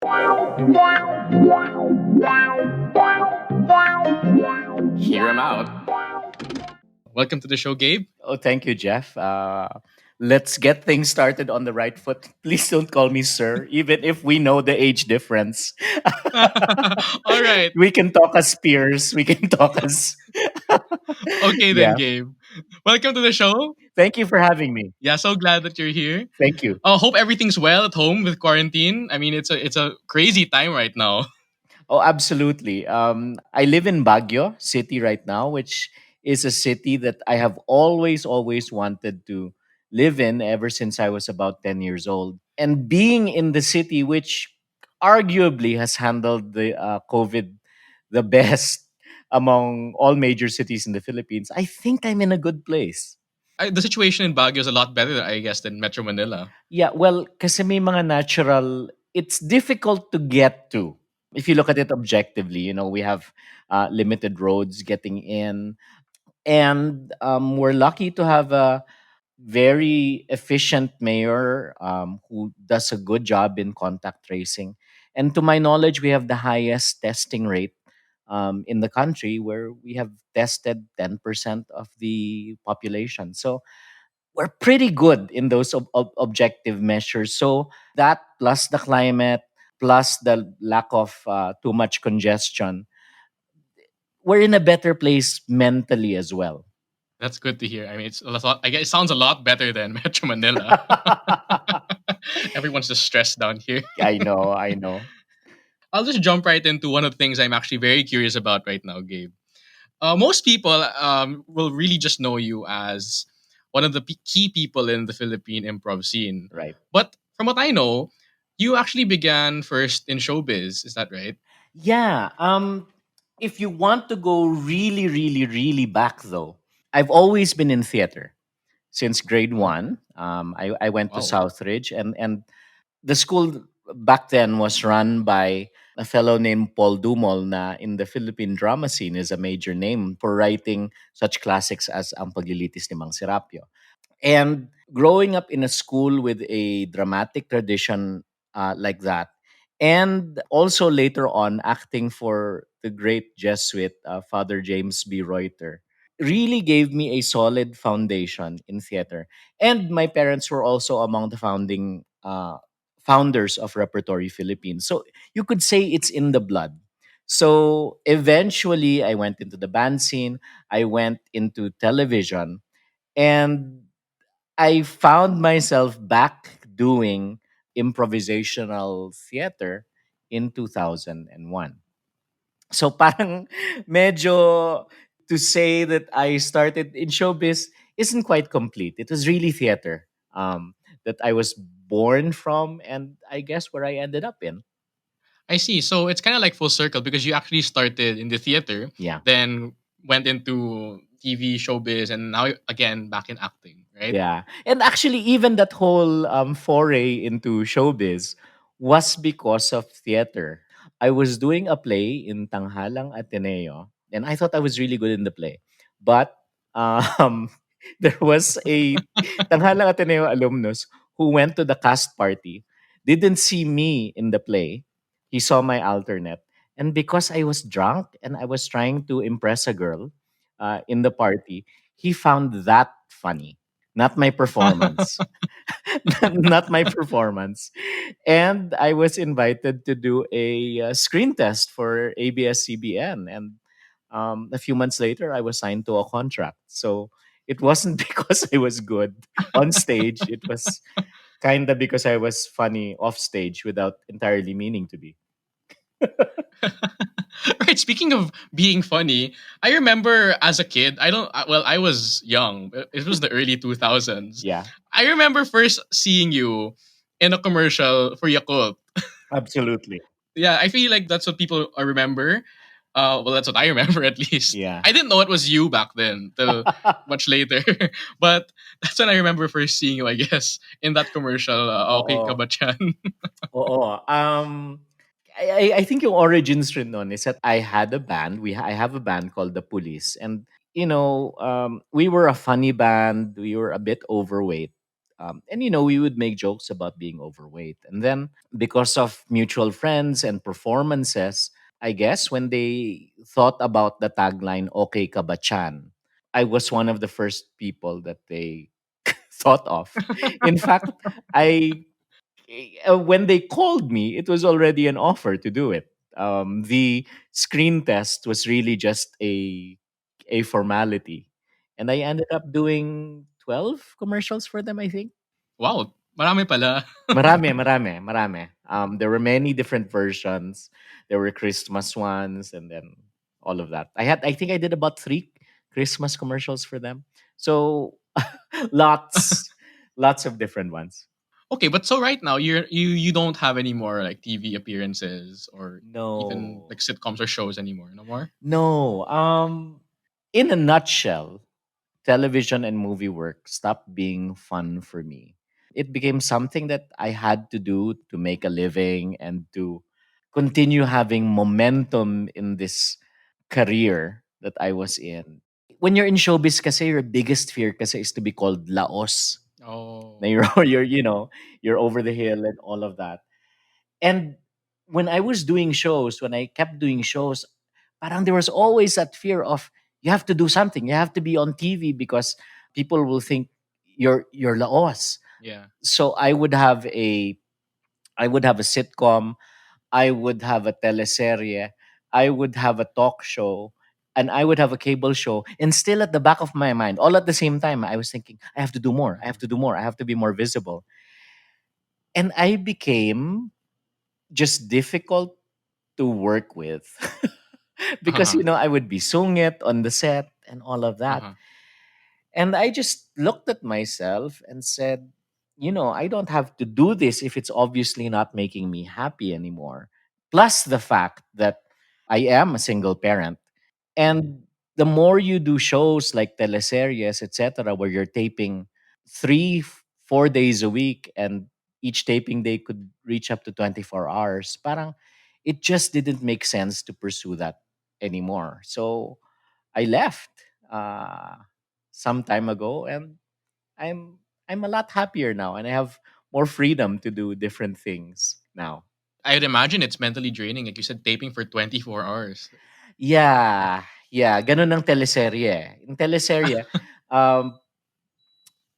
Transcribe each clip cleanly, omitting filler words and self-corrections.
Hear him out. Welcome to the show, Gabe. Oh, thank you, Jeff. Let's get things started on the right foot. Please don't call me sir, even if we know the age difference. All right. We can talk as peers. We can talk as. Okay then, Yeah. Gabe. Welcome to the show. Thank you for having me. Yeah, so glad that you're here. Thank you. Hope everything's well at home with quarantine. I mean, it's a crazy time right now. Oh, absolutely. I live in Baguio City right now, which is a city that I have always wanted to live in ever since I was about 10 years old. And being in the city, which arguably has handled the COVID the best among all major cities in the Philippines, I think I'm in a good place. The situation in Baguio is a lot better, I guess, than Metro Manila. Yeah, well, kasi may mga natural, it's difficult to get to. If you look at it objectively, we have limited roads getting in. And we're lucky to have a very efficient mayor who does a good job in contact tracing. And to my knowledge, we have the highest testing rate in the country, where we have tested 10% of the population. So we're pretty good in those objective measures. So that plus the climate, plus the lack of too much congestion, we're in a better place mentally as well. That's good to hear. I mean, I guess it sounds a lot better than Metro Manila. Everyone's just stressed down here. I know. I'll just jump right into one of the things I'm actually very curious about right now, Gabe. Most people will really just know you as one of the key people in the Philippine improv scene. Right. But from what I know, you actually began first in showbiz. Is that right? Yeah. If you want to go really back, though, I've always been in theater since grade Oh, one. I went to wow. Southridge, and the school back then was run by a fellow named Paul Dumol, na in the Philippine drama scene is a major name for writing such classics as Ang Paglilitis ni Mang Serapio. And growing up in a school with a dramatic tradition like that, and also later on acting for the great Jesuit Father James B. Reuter, really gave me a solid foundation in theater. And my parents were also among the founders of Repertory Philippines. So you could say it's in the blood. So eventually, I went into the band scene, I went into television, and I found myself back doing improvisational theater in 2001. So parang medyo to say that I started in showbiz isn't quite complete. It was really theater that I was born from, and I guess where I ended up in. I see. So it's kind of like full circle because you actually started in the theater, Yeah. then went into TV, showbiz, and now again back in acting, right? Yeah. And actually, even that whole foray into showbiz was because of theater. I was doing a play in Tanghalang Ateneo, and I thought I was really good in the play. But um, there was a Tanghalang Ateneo alumnus who went to the cast party, didn't see me in the play. He saw my alternate. And because I was drunk and I was trying to impress a girl in the party, he found that funny, not my performance. Not my performance. And I was invited to do a screen test for ABS-CBN, and a few months later I was signed to a contract. So it wasn't because I was good on stage, it was kind of because I was funny off stage without entirely meaning to be. Right. Speaking of being funny, I remember as a kid, well, I was young. It was the early 2000s. Yeah, I remember first seeing you in a commercial for Yakult. absolutely. Yeah, I feel like that's what people remember. Well, that's what I remember at least. Yeah. I didn't know it was you back then till much later, but that's when I remember first seeing you. I guess in that commercial, Okay Oo. Kabachan. Oo. I think yung origins rin nun is that I had a band. I have a band called The Police. And, we were a funny band. We were a bit overweight. And we would make jokes about being overweight. And then because of mutual friends and performances, I guess when they thought about the tagline "Okay ka ba chan," I was one of the first people that they thought of. In fact, I when they called me, it was already an offer to do it. The screen test was really just a formality, and I ended up doing 12 commercials for them. I think Wow, marami pala. marami, marami, marami. There were many different versions. There were Christmas ones, and then all of that. I think I did about 3 Christmas commercials for them. So lots, lots of different ones. Okay, but so right now you don't have any more like TV appearances or even No. like sitcoms or shows anymore. No more. No. In a nutshell, television and movie work stopped being fun for me. It became something that I had to do to make a living and to continue having momentum in this career that I was in. When you're in showbiz kasi, your biggest fear kasi is to be called laos. Na Oh, you're over the hill and all of that. And when I was doing shows, when I kept doing shows, parang there was always that fear of you have to do something. You have to be on TV because people will think you're laos. yeah. So I would have a sitcom, I would have a teleserye, I would have a talk show, and I would have a cable show. And still at the back of my mind, all at the same time, I was thinking, I have to do more. I have Mhm. to do more. I have to be more visible. And I became just difficult to work with because Uh-huh. I would be sungit on the set and all of that. Uh-huh. And I just looked at myself and said, I don't have to do this if it's obviously not making me happy anymore. Plus the fact that I am a single parent. And the more you do shows like teleseries, etc., where you're taping 3, 4 days a week and each taping day could reach up to 24 hours, parang it just didn't make sense to pursue that anymore. So I left some time ago, and I'm I'm a lot happier now, and I have more freedom to do different things now. I'd imagine it's mentally draining. Like you said, taping for 24 hours. Yeah, yeah, ganun ang teleserye. In teleserye, um,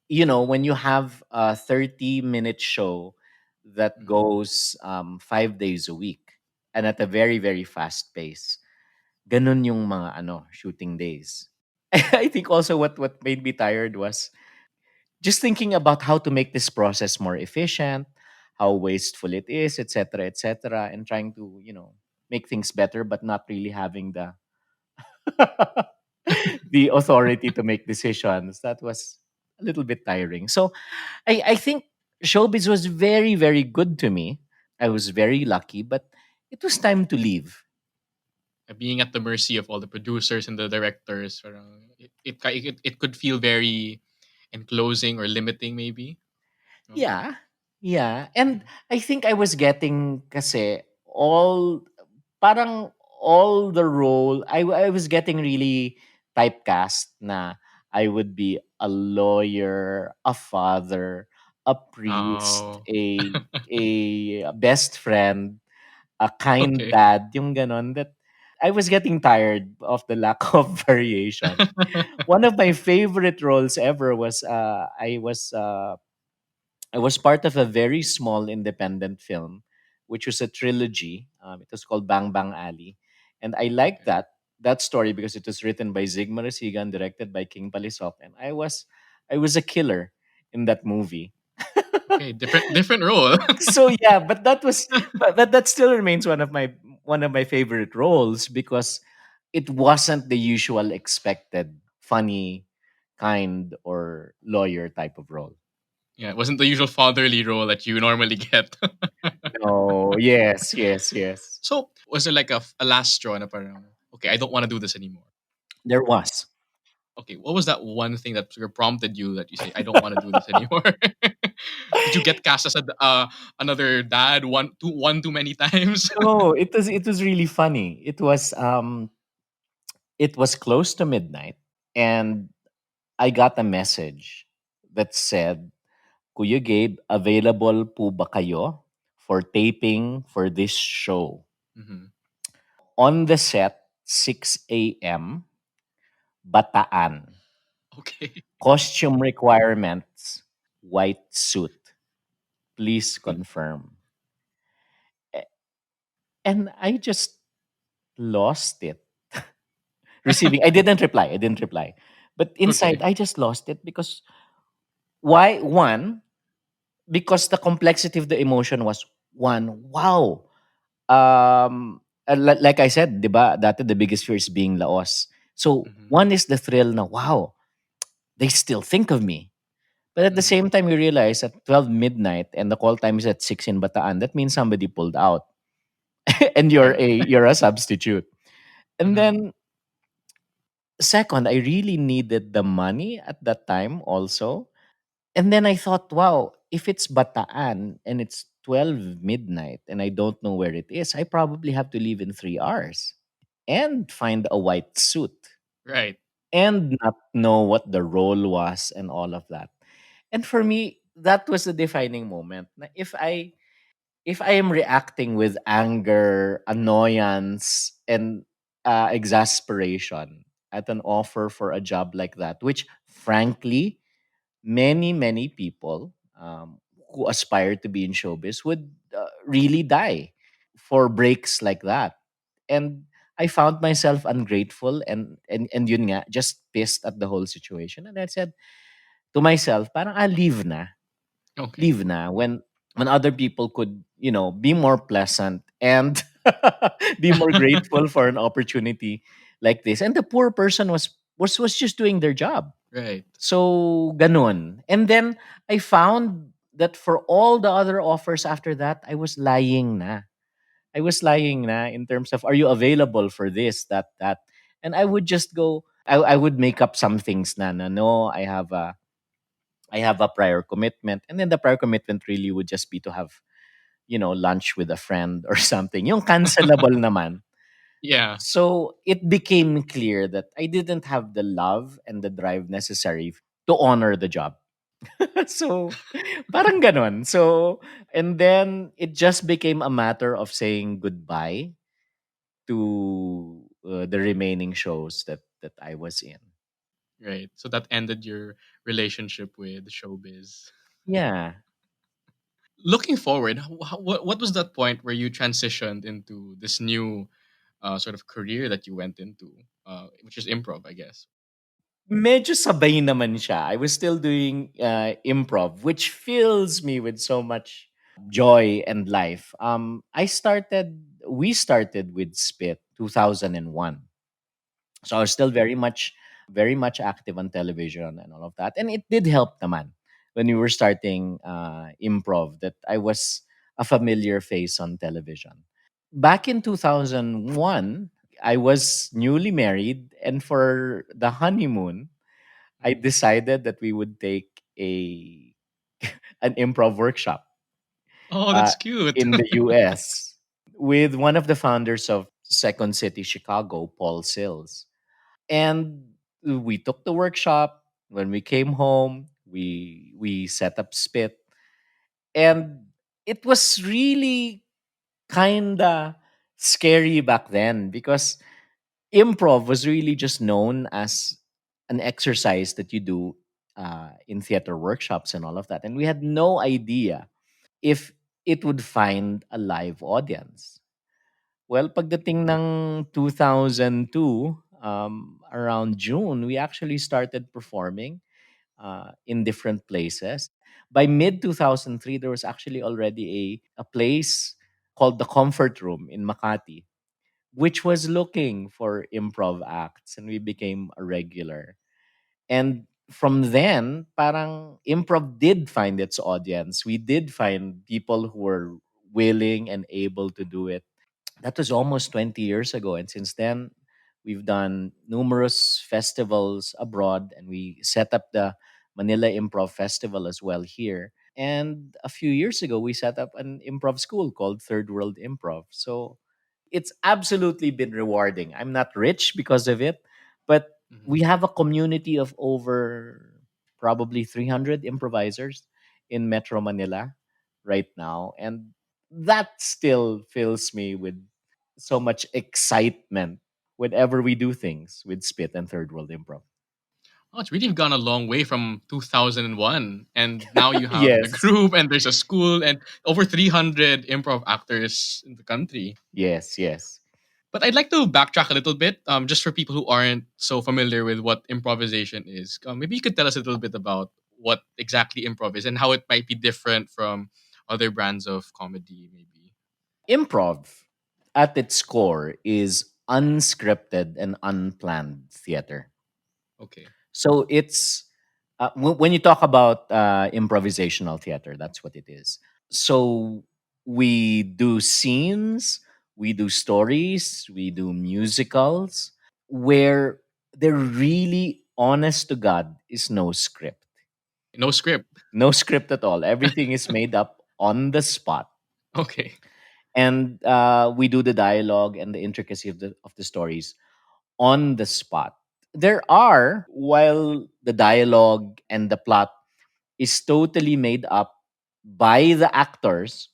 when you have a 30-minute show that Mhm. goes 5 days a week and at a very, very fast pace, ganun yung mga shooting days. I think also what made me tired was just thinking about how to make this process more efficient, how wasteful it is, etc., and trying to, make things better, but not really having the the authority to make decisions. That was a little bit tiring. So I think showbiz was very, very good to me. I was very lucky, but it was time to leave. Being at the mercy of all the producers and the directors, it could feel very enclosing or limiting, maybe. No. Yeah. Yeah. And Yeah. I think I was getting kasi parang all the role, I was getting really typecast na I would be a lawyer, a father, a priest, Oh. a best friend, a kind Okay. dad, yung ganon that I was getting tired of the lack of variation. One of my favorite roles ever was I was part of a very small independent film, which was a trilogy. It was called Bang Bang Ali, and I liked Okay. that story because it was written by Zigmar Sigan, directed by King Palisok, and I was a killer in that movie. Okay. Different role. So yeah, but that still remains one of my favorite roles because it wasn't the usual expected funny kind or lawyer type of role. Yeah, it wasn't the usual fatherly role that you normally get. No, yes, yes, yes. So, was there like a last straw na parang, okay, I don't want to do this anymore? There was. Okay, what was that one thing that sort of prompted you that you say, I don't want to do this anymore? Did you get cast as another dad one too many times? No, it was really funny. It was close to midnight, and I got a message that said, Kuya Gabe, available po ba kayo for taping for this show? Mhm. On the set, 6 a.m., Bataan. Okay. Costume requirements, white suit. Please confirm. A- And I just lost it. Receiving, I didn't reply. I didn't reply. But inside, Okay. I just lost it because why? One, because the complexity of the emotion was one, wow. Like I said, 'di ba, dati the biggest fear is being laos. So, Mhm. one is the thrill na, wow, they still think of me. But at the Mhm. same time, you realize at 12 midnight and the call time is at 6 in Bataan, that means somebody pulled out and Yeah. you're a substitute. And Mhm. then second, I really needed the money at that time also. And then I thought, wow, if it's Bataan and it's 12 midnight and I don't know where it is, I probably have to leave in 3 hours and find a white suit Right. and not know what the role was and all of that. And for me, that was the defining moment. Na if I am reacting with anger, annoyance, and exasperation at an offer for a job like that, which frankly, many people who aspire to be in showbiz would really die for breaks like that. And I found myself ungrateful and yun nga, just pissed at the whole situation. And I said to myself, parang Okay. leave na when other people could, be more pleasant and be more grateful for an opportunity like this. And the poor person was just doing their job. Right. So ganun. And then I found that for all the other offers after that, I was lying na. I was lying na in terms of, are you available for this, that, that? And I would just go, I would make up some things na no, I have a prior commitment. And then the prior commitment really would just be to have, lunch with a friend or something. Yung cancelable naman. Yeah. So it became clear that I didn't have the love and the drive necessary to honor the job. So, parang ganon. So, and then it just became a matter of saying goodbye to the remaining shows that I was in. Right. So that ended your relationship with showbiz. Yeah. Looking forward, what was that point where you transitioned into this new sort of career that you went into, which is improv, I guess? Medyo sabay naman siya. I was still doing improv, which fills me with so much joy and life. We started with SPIT 2001. So I was still very much active on television and all of that. And it did help naman when we were starting improv that I was a familiar face on television. Back in 2001, I was newly married, and for the honeymoon, I Mhm. decided that we would take a an improv workshop Oh, uh, that's cute. in the US with one of the founders of Second City Chicago, Paul Sills. And we took the workshop. When we came home, we set up Spit, and it was really kinda scary back then because improv was really just known as an exercise that you do in theater workshops and all of that, and we had no idea if it would find a live audience. Well, pagdating ng 2002, around June, we actually started performing in different places. By mid 2003, there was actually already a place called the Comfort Room in Makati, which was looking for improv acts, and we became a regular. And from then, parang improv did find its audience. We did find people who were willing and able to do it. That was almost 20 years ago. And since then, we've done numerous festivals abroad, and we set up the Manila Improv Festival as well here. And a few years ago, we set up an improv school called Third World Improv. So it's absolutely been rewarding. I'm not rich because of it, but Mhm. we have a community of over probably 300 improvisers. in Metro Manila right now. And that still fills me with so much excitement whenever we do things with Spit and Third World Improv. Oh, it's really gone a long way from 2001. And now you have the Yes. group, and there's a school, and over 300 improv actors in the country. Yes, yes. But I'd like to backtrack a little bit, just for people who aren't so familiar with what improvisation is. Maybe you could tell us a little bit about what exactly improv is and how it might be different from other brands of comedy, maybe. Improv at its core is unscripted and unplanned theater. Okay. So it's when you talk about improvisational theater, that's what it is. So we do scenes, we do stories, we do musicals where there really, honest to God, is no script. No script. No script at all. Everything is made up on the spot. Okay. And we do the dialogue and the intricacy of the stories on the spot. There are, while the dialogue and the plot is totally made up by the actors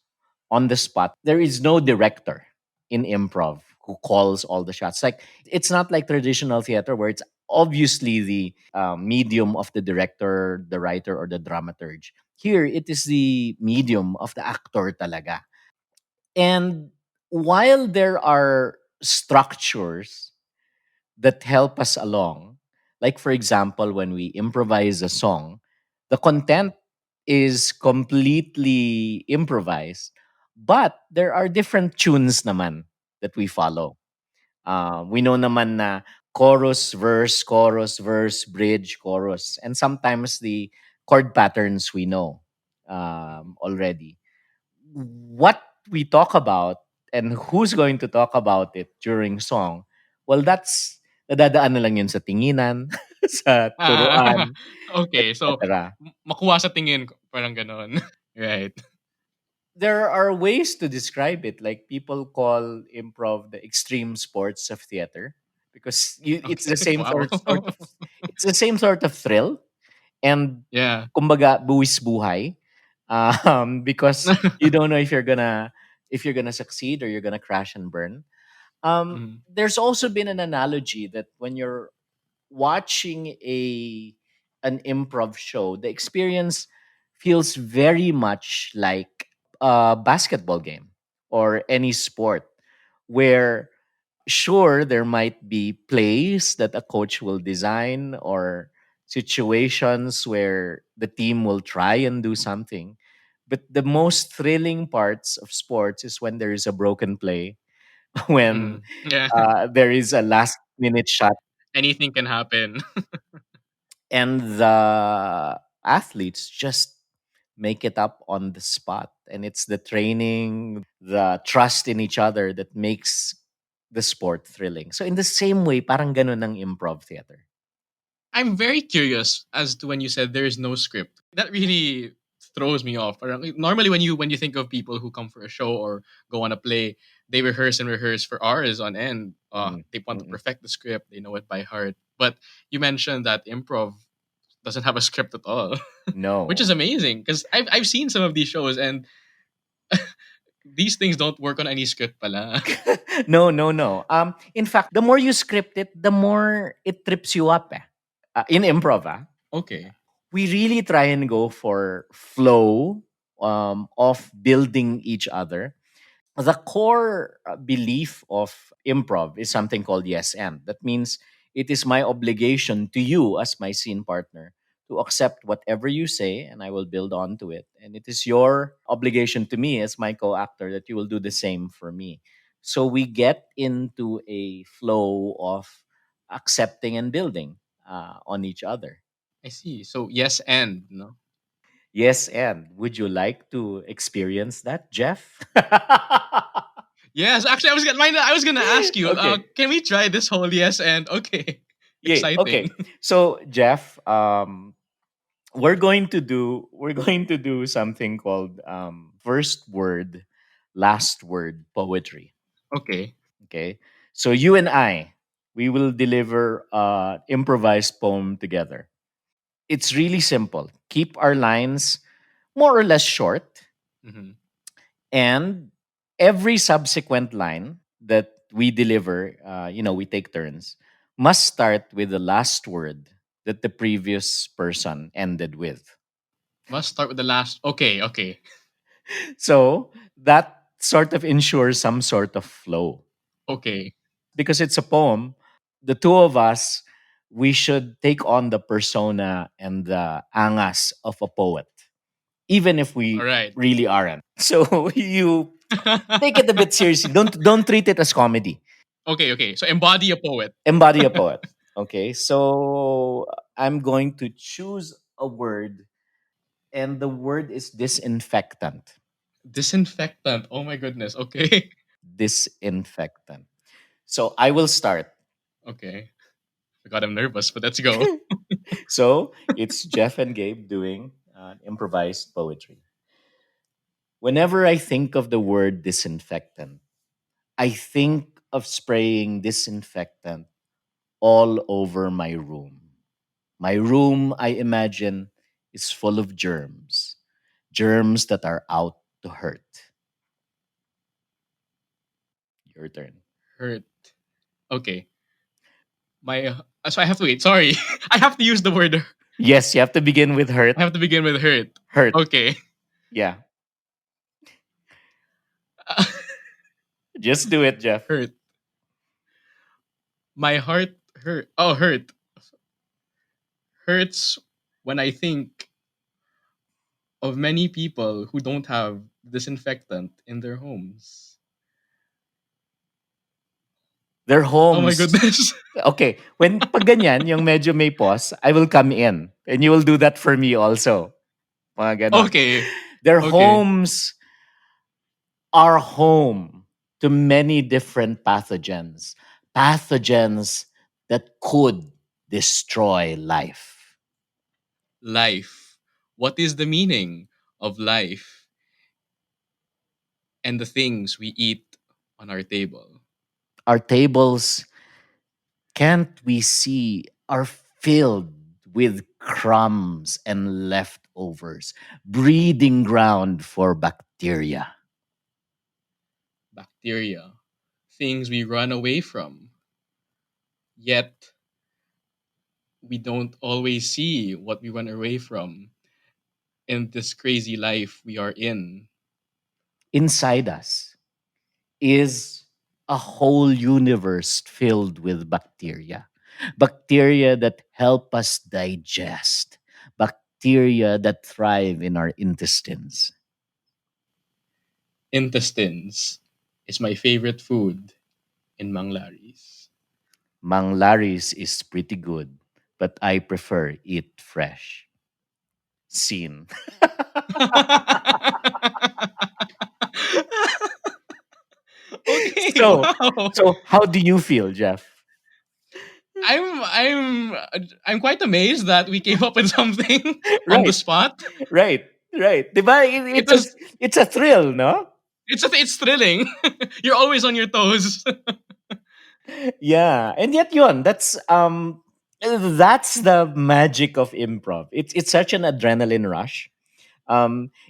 on the spot, there is no director in improv who calls all the shots. Like, it's not like traditional theater where it's obviously the medium of the director, the writer, or the dramaturge. Here, it is the medium of the actor talaga. And while there are structures that help us along, like for example, when we improvise a song, the content is completely improvised, but there are different tunes naman that we follow. We know naman na chorus, verse, bridge, chorus, and sometimes the chord patterns we know already. What we talk about and who's going to talk about it during song, well, that's nadadaan na lang yun sa tinginan, sa Ah, turuan, okay. So, etc. makuha sa tingin, parang ganon. Right. There are ways to describe it. Like people call improv the extreme sports of theater because it's the Okay. same Wow. sort of it's the same sort of thrill and Yeah. kumbaga buwis buhay because you don't know if you're gonna succeed or you're gonna crash and burn. Mhm. There's also been an analogy that when you're watching an improv show, the experience feels very much like a basketball game or any sport where sure there might be plays that a coach will design or situations where the team will try and do something, but the most thrilling parts of sports is when there is a broken play, when Yeah. there is a last minute shot Anything can happen. and the athletes just make it up on the spot. And it's the training, the trust in each other that makes the sport thrilling. So in the same way, parang ganun ng improv theater. I'm very curious as to when you said there is no script. That really throws me off. Parang, normally, when you think of people who come for a show or go on a play, they rehearse and rehearse for hours on end. Mm, They want to mm-mm. perfect the script. They know it by heart. But you mentioned that improv doesn't have a script at all, which is No. amazing because I've seen some of these shows and these things don't work on any script pala. No, no, no. In fact, the more you script it, the more it trips you up. In improv, Okay. we really try and go for flow of building each other. The core belief of improv is something called yes and. That means it is my obligation to you as my scene partner to accept whatever you say and I will build on to it. And it is your obligation to me as my co-actor that you will do the same for me. So we get into a flow of accepting and building on each other. I see. So yes and no. Yes, and would you like to experience that, Jeff? Yes, actually, I was gonna ask you. Okay. Can we try this whole yes and okay? Yay. Exciting. Okay. So, Jeff, we're going to do something called first word, last word poetry. Okay. Okay. So you and I, we will deliver improvised poem together. It's really simple. Keep our lines more or less short, Mm-hmm. and every subsequent line that we deliver, we take turns, must start with the last word that the previous person ended with. Must start with the last. Okay, okay, So that sort of ensures some sort of flow. okay. Because it's a poem, the two of us, we should take on the persona and the angas of a poet, even if All we right. really aren't. So you take it a bit seriously. Don't treat it as comedy. Okay, okay. So embody a poet. Embody a poet. Okay, so I'm going to choose a word, and the word is disinfectant. Disinfectant. Oh my goodness. Okay. Disinfectant. So I will start. Okay. I got him nervous, but let's go. So it's Jeff and Gabe doing improvised poetry. Whenever I think of the word disinfectant, I think of spraying disinfectant all over my room. My room, I imagine, is full of germs, germs that are out to hurt. Your turn. Hurt. Okay. My so I have to wait. Sorry. I have to use the word. Yes, you have to begin with I hurt. have to begin with hurt. Hurt. Okay. Yeah. Just do it, Jeff. Hurt. My heart hurt. Oh, hurt. Hurts when I think of many people who don't have disinfectant in their homes. Their Oh my homes. goodness. Okay, when pag ganyan, yung medyo may pause, I will come in. And you will do that for me also. Mga ganon. Okay. Their Okay. homes are home to many different pathogens. Pathogens that could destroy life. Life. What is the meaning of life and the things we eat on our table? Our tables, can't we see, are filled with crumbs and leftovers, breeding ground for bacteria. Bacteria. Things we run away from. Yet we don't always see what we run away from in this crazy life we are in. Inside us is a whole universe filled with bacteria. Bacteria that help us digest, bacteria that thrive in our intestines. Intestines is my favorite food in Manglaris. Manglaris is pretty good, but I prefer it fresh. Scene. Okay, so, wow. so how do you feel, Jeff? I'm quite amazed that we came up with something on the Right, spot. right, right. Diba? It was It's a thrill, no? it's thrilling. You're always on your toes. Yeah, and yet yun, that's the magic of improv. It's such an adrenaline rush.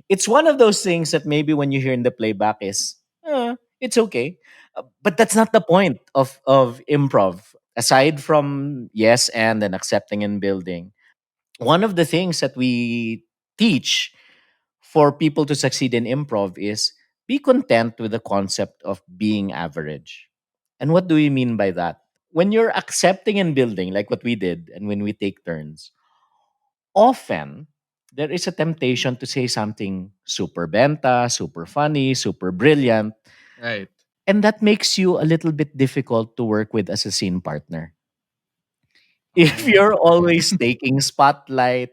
It's one of those things that maybe when you hear in the playback is, it's okay. But that's not the point of improv. Aside from yes and accepting and building, one of the things that we teach for people to succeed in improv is be content with the concept of being average. And what do we mean by that? When you're accepting and building, like what we did, and when we take turns, often there is a temptation to say something super benta, super funny, super brilliant, Right. and that makes you a little bit difficult to work with as a scene partner. If Oh, you're okay. always taking spotlight,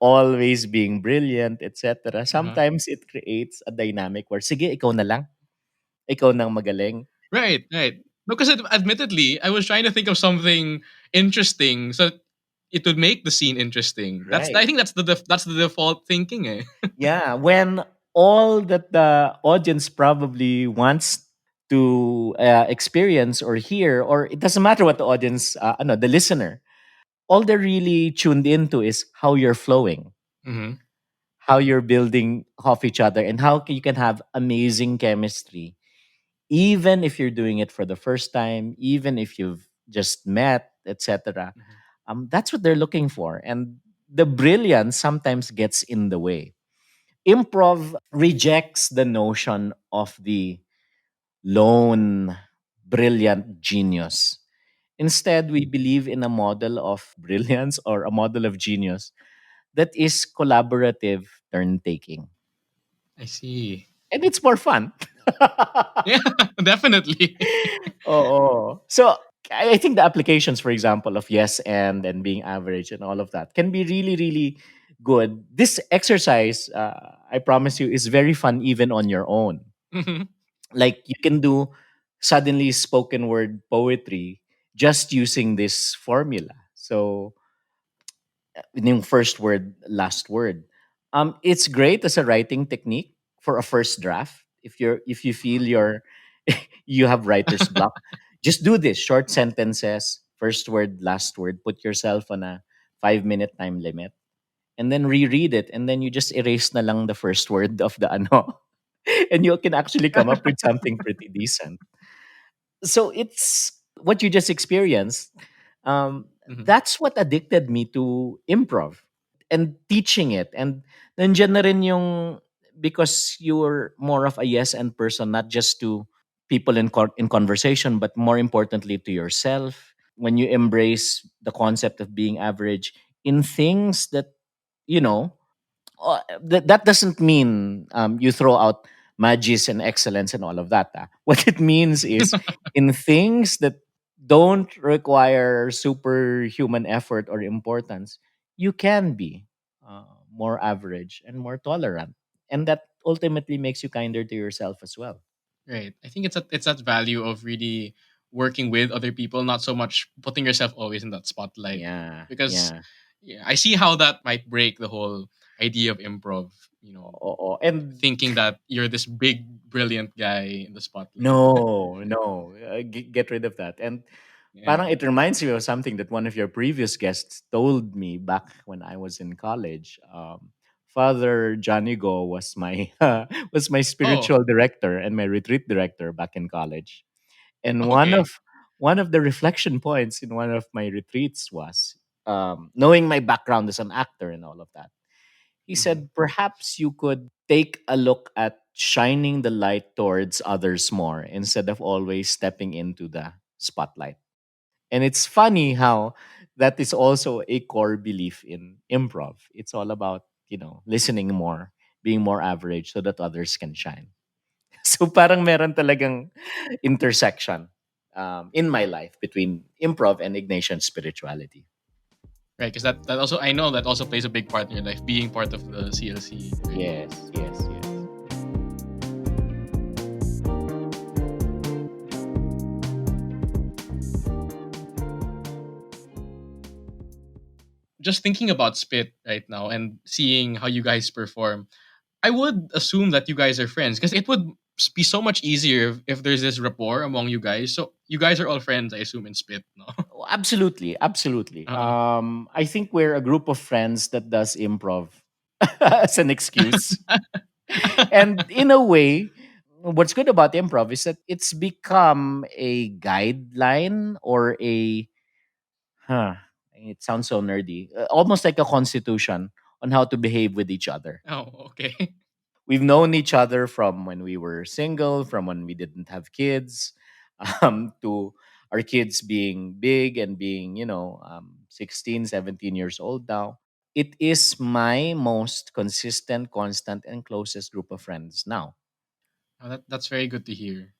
always being brilliant, etc., Uh-huh. sometimes it creates a dynamic where, sige, ikaw na lang. Ikaw nang magaling. Right, right. No, because admittedly, I was trying to think of something interesting so it would make the scene interesting. I Right. think that's the default thinking. Eh. Yeah. When all that the audience probably wants to experience or hear, or it doesn't matter what the audience, the listener, all they're really tuned into is how you're flowing, Mm-hmm. how you're building off each other and how you can have amazing chemistry, even if you're doing it for the first time, even if you've just met, etc. Mhm. That's what they're looking for, and the brilliance sometimes gets in the way. Improv rejects the notion of the lone brilliant genius. Instead, we believe in a model of brilliance or a model of genius that is collaborative turn taking. I see. And it's more fun. Yeah, definitely. Oh. So I think the applications, for example, of yes and being average and all of that can be really, really good. This exercise, I promise you, is very fun even on your own. Mhm. Like you can do suddenly spoken word poetry just using this formula. So yung first word, last word. It's great as a writing technique for a first draft. If you feel you have writer's block, just do this short sentences, first word, last word. Put yourself on a 5 minute time limit, and then reread it, and then you just erase na lang the first word of the ano, and you can actually come up with something pretty decent. So it's what you just experienced. Mhm. That's what addicted me to improv and teaching it. And nandiyan na rin yung, because you're more of a yes and person, not just to people in conversation, but more importantly to yourself. When you embrace the concept of being average in things that, you know, that doesn't mean you throw out magis and excellence and all of that. Ah. What it means is in things that don't require superhuman effort or importance, you can be more average and more tolerant. And that ultimately makes you kinder to yourself as well. Right. I think it's that value of really working with other people, not so much putting yourself always in that spotlight. Yeah, Because yeah. yeah, I see how that might break the whole idea of improv. Oo. And Thinking that you're this big, brilliant guy in the spotlight. no, no, get rid of that. And Yeah. parang it reminds me of something that one of your previous guests told me back when I was in college. Father Johnny Go was my was my Oh, spiritual director and my retreat director back in college. And okay. one of the reflection points in one of my retreats was, knowing my background as an actor and all of that. He Hmm. said perhaps you could take a look at shining the light towards others more instead of always stepping into the spotlight. And it's funny how that is also a core belief in improv. It's all about, listening more, being more average so that others can shine. So parang meron talagang intersection in my life between improv and Ignatian spirituality. Right, because that also I know that also plays a big part in your life, being part of the CLC, right? Yes, yes, yes. Just thinking about Spit right now and seeing how you guys perform, I would assume that you guys are friends because it would be so much easier if there's this rapport among you guys. So you guys are all friends, I assume, in Spit, no? Oh, absolutely, absolutely. Uh-huh. I think we're a group of friends that does improv as an excuse. And in a way, what's good about improv is that it's become a guideline or a, huh, it sounds so nerdy, almost like a constitution on how to behave with each other. Oh, okay. We've known each other from when we were single, from when we didn't have kids, to our kids being big and being, 16, 17 years old now. It is my most consistent, constant, and closest group of friends now. Oh, that's very good to hear.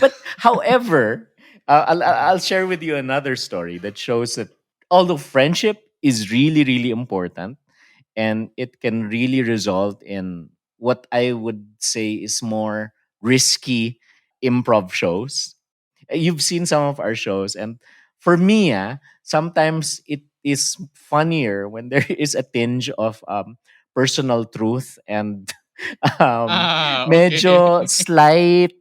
But however, I'll Mhm. share with you another story that shows that although friendship is really, really important, and it can really result in what I would say is more risky improv shows. You've seen some of our shows, and for me, sometimes it is funnier when there is a tinge of personal truth and um, Ah, okay. medyo slight.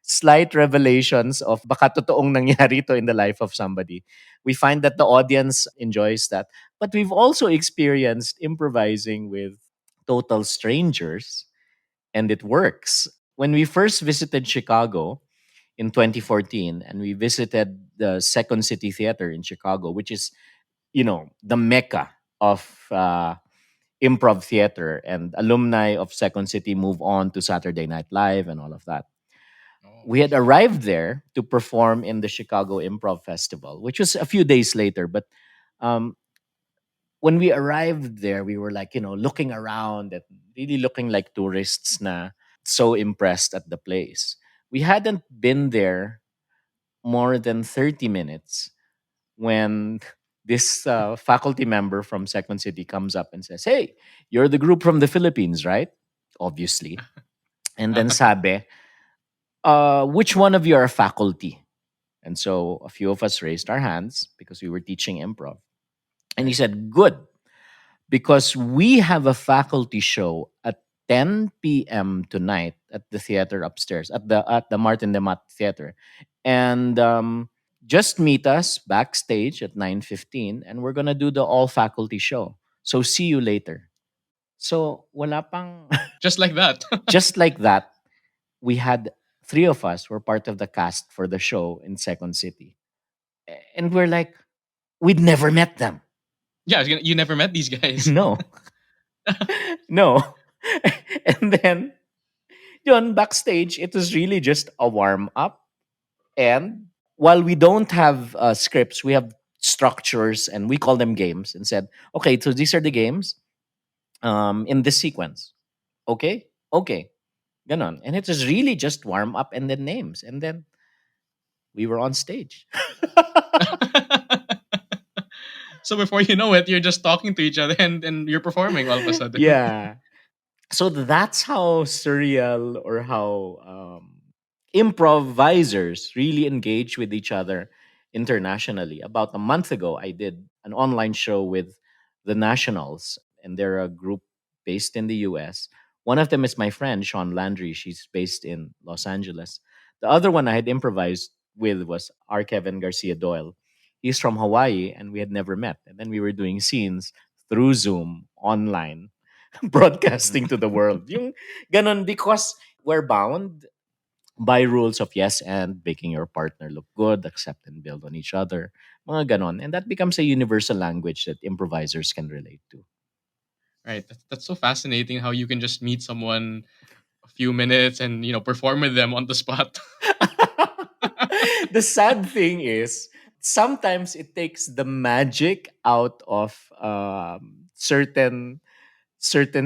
slight revelations of baka totoong nangyari to in the life of somebody. We find that the audience enjoys that. But we've also experienced improvising with total strangers, and it works. When we first visited Chicago in 2014, and we visited the Second City Theater in Chicago, which is, the mecca of improv theater, and alumni of Second City move on to Saturday Night Live and all of that. Oh, We I had see. arrived there to perform in the Chicago Improv Festival, which was a few days later. But um, when we arrived there, we were like, looking around and really looking like tourists na so impressed at the place. We hadn't been there more than 30 minutes when this faculty member from Second City comes up and says, "Hey, you're the group from the Philippines, right?" Obviously. And then sabe, which one of you are faculty? And so a few of us raised our hands because we were teaching improv. And he Right. said, "Good, because we have a faculty show at 10 p.m. tonight at the theater upstairs, at the Martin de Mat Theater. And just meet us backstage at 9:15, and we're gonna do the all faculty show. So see you later." So wala pang Just like that. just like that, we had three of us were part of the cast for the show in Second City. And we're like, we'd never met them. Yeah, you never met these guys. No, no. And then yun, backstage, it was really just a warm up. And while we don't have scripts, we have structures and we call them games, and said, okay, so these are the games in this sequence. Okay? Okay. Ganon. And it was really just warm up and then names. And then we were on stage. So before you know it, you're just talking to each other and you're performing all of a sudden. Yeah. So that's how surreal, or how improvisers really engage with each other internationally. About a month ago, I did an online show with the Nationals, and they're a group based in the US. One of them is my friend, Sean Landry. She's based in Los Angeles. The other one I had improvised with was R. Kevin Garcia Doyle. He's from Hawaii, and we had never met. And then we were doing scenes through Zoom online Mhm. broadcasting to the world. Yung ganon, because we're bound by rules of yes and making your partner look good, accept and build on each other. Mga ganon. And that becomes a universal language that improvisers can relate to. Right. That's so fascinating how you can just meet someone a few minutes and perform with them on the spot. The sad thing is, sometimes it takes the magic out of certain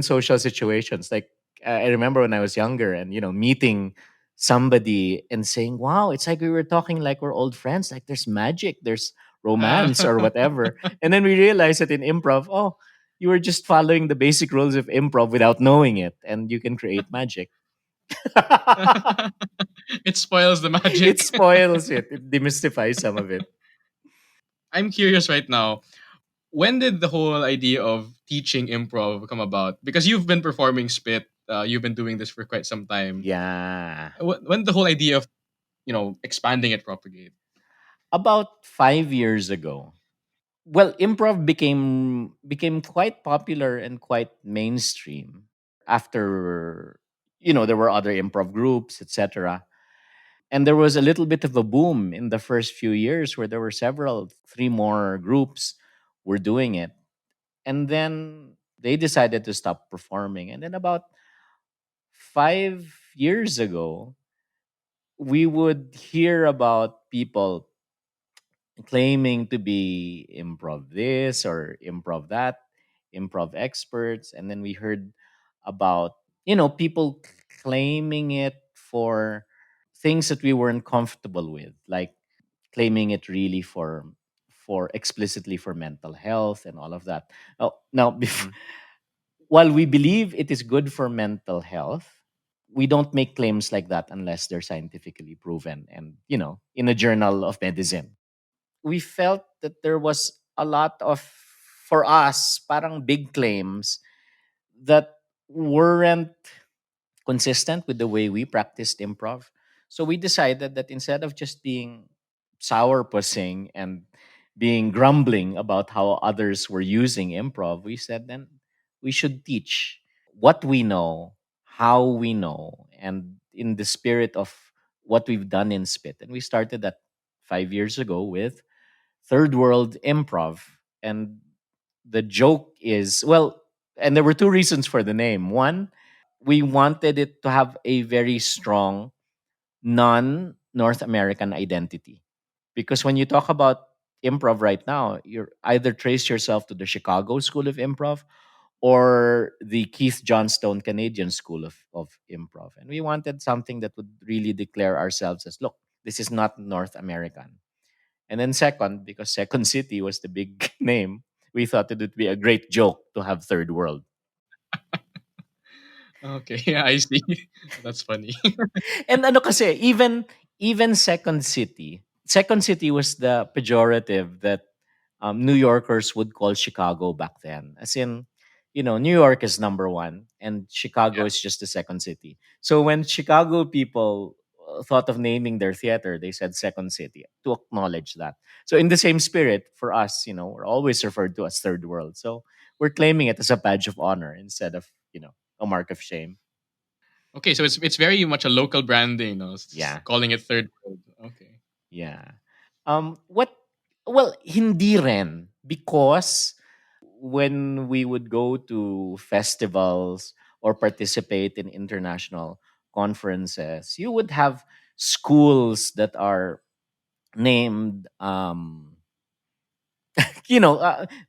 social situations. Like I remember when I was younger, and meeting somebody and saying, "Wow, it's like we were talking like we're old friends. Like there's magic, there's romance or whatever." And then we realized that in improv, oh, you were just following the basic rules of improv without knowing it, and you can create magic. It spoils the It magic. spoils it. It demystifies some of it. I'm curious right now. When did the whole idea of teaching improv come about? Because you've been performing spit, you've been doing this for quite some time. Yeah. When the whole idea of expanding it propagate? About 5 years ago. Well, improv became quite popular and quite mainstream after, there were other improv groups, etc. And there was a little bit of a boom in the first few years where there were three more groups were doing it. And then they decided to stop performing. And then about 5 years ago, we would hear about people claiming to be improv this or improv that, improv experts. And then we heard about, people claiming it for things that we weren't comfortable with, like claiming it really for explicitly for mental health and all of that. Now, Mhm. while we believe it is good for mental health, we don't make claims like that unless they're scientifically proven and, in a journal of medicine. We felt that there was a lot of, for us, parang big claims that weren't consistent with the way we practiced improv. So we decided that instead of just being sourpussing and being grumbling about how others were using improv, we said then we should teach what we know, how we know, and in the spirit of what we've done in Spit. And we started that 5 years ago with Third World Improv. And the joke is, well, and there were two reasons for the name. One, we wanted it to have a very strong non North American identity. Because when you talk about improv right now, you're either trace yourself to the Chicago School of Improv or the Keith Johnstone Canadian School of Improv. And we wanted something that would really declare ourselves as, look, this is not North American. And then second, because Second City was the big name, we thought it would be a great joke to have Third World. Okay, yeah, I see. That's funny. And ano kasi, even Second City was the pejorative that New Yorkers would call Chicago back then. As in, New York is number one, and Chicago Yeah. is just the second city. So when Chicago people thought of naming their theater, they said Second City to acknowledge that. So in the same spirit, for us, we're always referred to as Third World. So we're claiming it as a badge of honor instead of a mark of shame. Okay, so it's very much a local branding, Yeah. calling it third world. Okay. Yeah. What well, hindi rin because when we would go to festivals or participate in international conferences, you would have schools that are named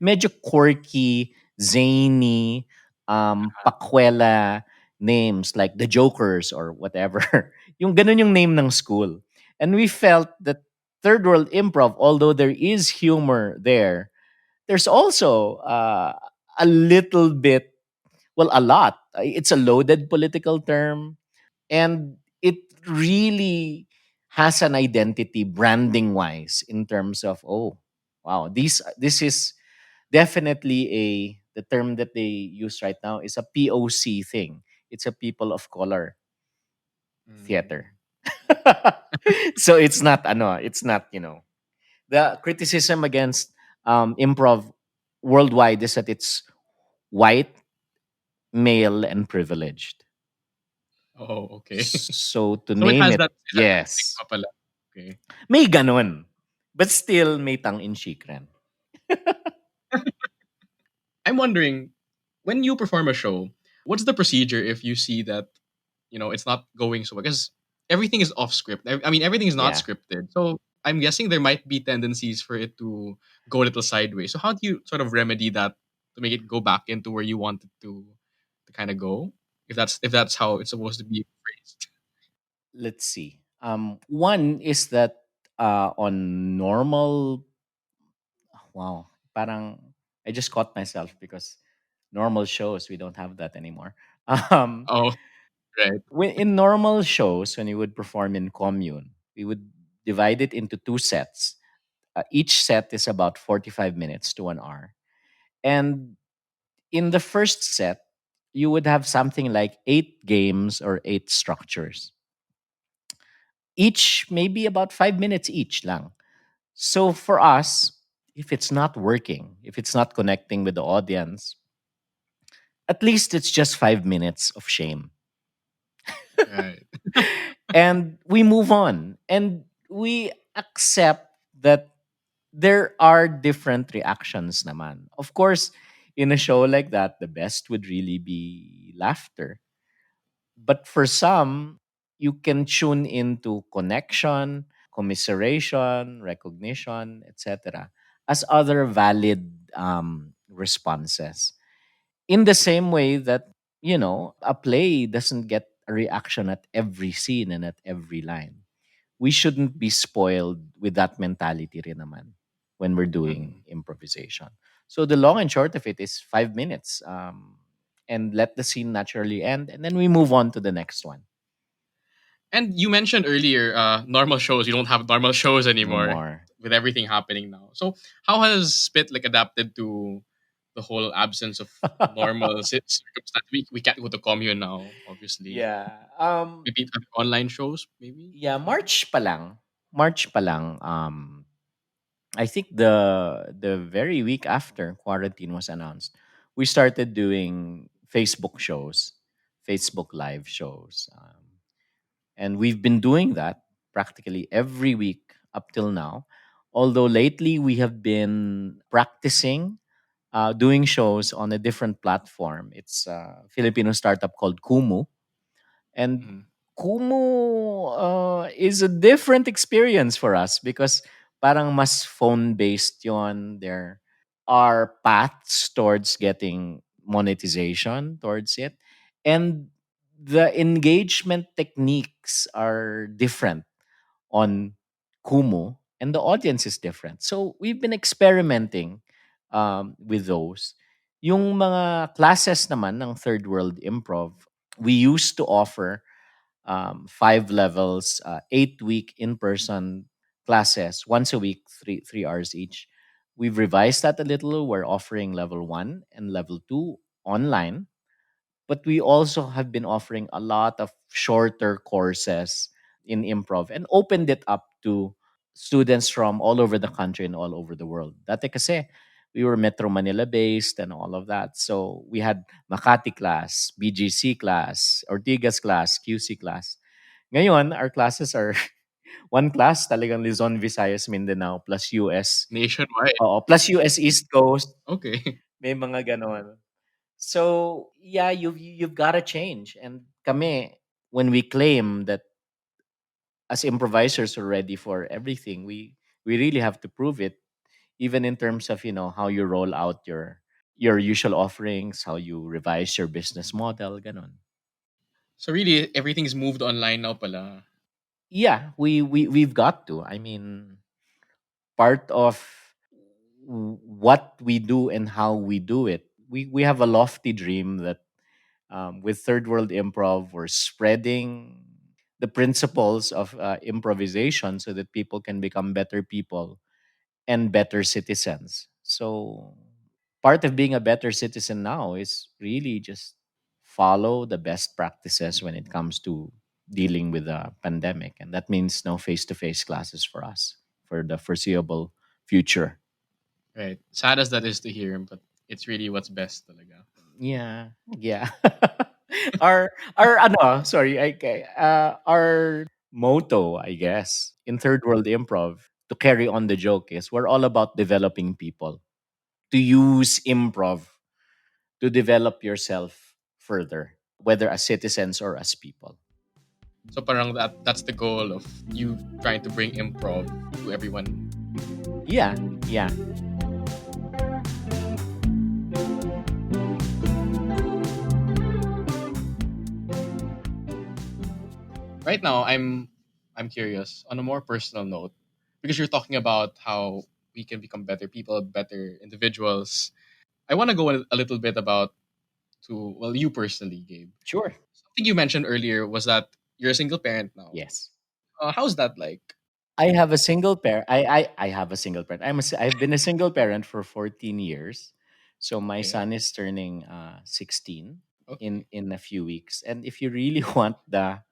medyo quirky, zany, pakwela names like the Jokers or whatever. Yung ganun yung name ng school. And we felt that Third World Improv, although there is humor there, there's also a little bit, well, a lot. It's a loaded political term, and it really has an identity branding wise in terms of, oh, wow, this is definitely a the term that they use right now is a POC thing. It's a people of color Mm. theater. So it's not, the criticism against improv worldwide is that it's white, male, and privileged. Oh, okay. So to So name it, it has that yes, stigma pala. Okay. may ganon. But still, may tongue-in-cheek rin. I'm wondering, when you perform a show, what's the procedure if you see that it's not going so well? Because everything is off script. I mean, everything is not Yeah. scripted. So I'm guessing there might be tendencies for it to go a little sideways. So how do you sort of remedy that to make it go back into where you want it to kind of go? If that's how it's supposed to be phrased. Let's see. One is that on normal, wow, parang I just caught myself because normal shows we don't have that anymore. Um, Oh, right. in normal shows, when we would perform in commune, we would divide it into two sets. Each set is about 45 minutes to 1 hour, and in the first set, you would have something like 8 games or 8 structures, each maybe about 5 minutes each lang. So for us, if it's not working, if it's not connecting with the audience, at least it's just 5 minutes of shame. Right. And we move on and we accept that there are different reactions naman. Of course, in a show like that, the best would really be laughter. But for some, you can tune into connection, commiseration, recognition, etc., as other valid responses. In the same way that, a play doesn't get a reaction at every scene and at every line. We shouldn't be spoiled with that mentality rin naman when we're doing Mhm. improvisation. So the long and short of it is 5 minutes, and let the scene naturally end, and then we move on to the next one. And you mentioned earlier, normal shows. You don't have normal shows No anymore more. with everything happening now. So how has Spit like adapted to the whole absence of normal circumstance. We can't go to commune now, obviously. Yeah. Maybe other online shows, maybe Yeah, something. March pa lang. March pa lang. I think the very week after quarantine was announced, we started doing Facebook shows, Facebook live shows. And we've been doing that practically every week up till now. Although lately we have been practicing doing shows on a different platform. It's a Filipino startup called Kumu. And Mhm. Kumu is a different experience for us because parang mas phone-based yon. There are paths towards getting monetization towards it. And the engagement techniques are different on Kumu, and the audience is different. So we've been experimenting with those. Yung mga classes naman ng Third World Improv, we used to offer 5 levels, 8 week in person classes, once a week, 3 hours each. We've revised that a little. We're offering level one and level two online, but we also have been offering a lot of shorter courses in improv and opened it up to students from all over the country and all over the world. Dati kasi, we were Metro Manila based and all of that. So we had Makati class, BGC class, Ortigas class, QC class. Ngayon, our classes are one class talagang Luzon, Visayas, Mindanao plus US. Nationwide. Oo, plus US East Coast. Okay. May mga ganon. So yeah, you've got to change. And kami, when we claim that as improvisers are ready for everything, we really have to prove it, even in terms of how you roll out your usual offerings, how you revise your business model, ganon. So really, everything's moved online now, pala. Yeah, we've got to. I mean, part of what we do and how we do it. We have a lofty dream that with Third World Improv, we're spreading the principles of improvisation so that people can become better people and better citizens. So, part of being a better citizen now is really just follow the best practices when it comes to dealing with a pandemic. And that means no face to face classes for us for the foreseeable future. Right. Sad as that is to hear, but it's really what's best talaga. Yeah, yeah. our ano, sorry, our motto, I guess, in Third World Improv to carry on the joke is we're all about developing people. To use improv to develop yourself further, whether as citizens or as people. So parang that's the goal of you trying to bring improv to everyone. Yeah, yeah. Right now, I'm curious on a more personal note because you're talking about how we can become better people, better individuals. I want to go a little bit about to well you personally, Gabe. Sure. Something you mentioned earlier was that you're a single parent now. Yes. How's that like? I have a single parent. I have a single parent. I've been a single parent for 14 years. So my Okay, son is turning 16 okay. in a few weeks. And if you really want the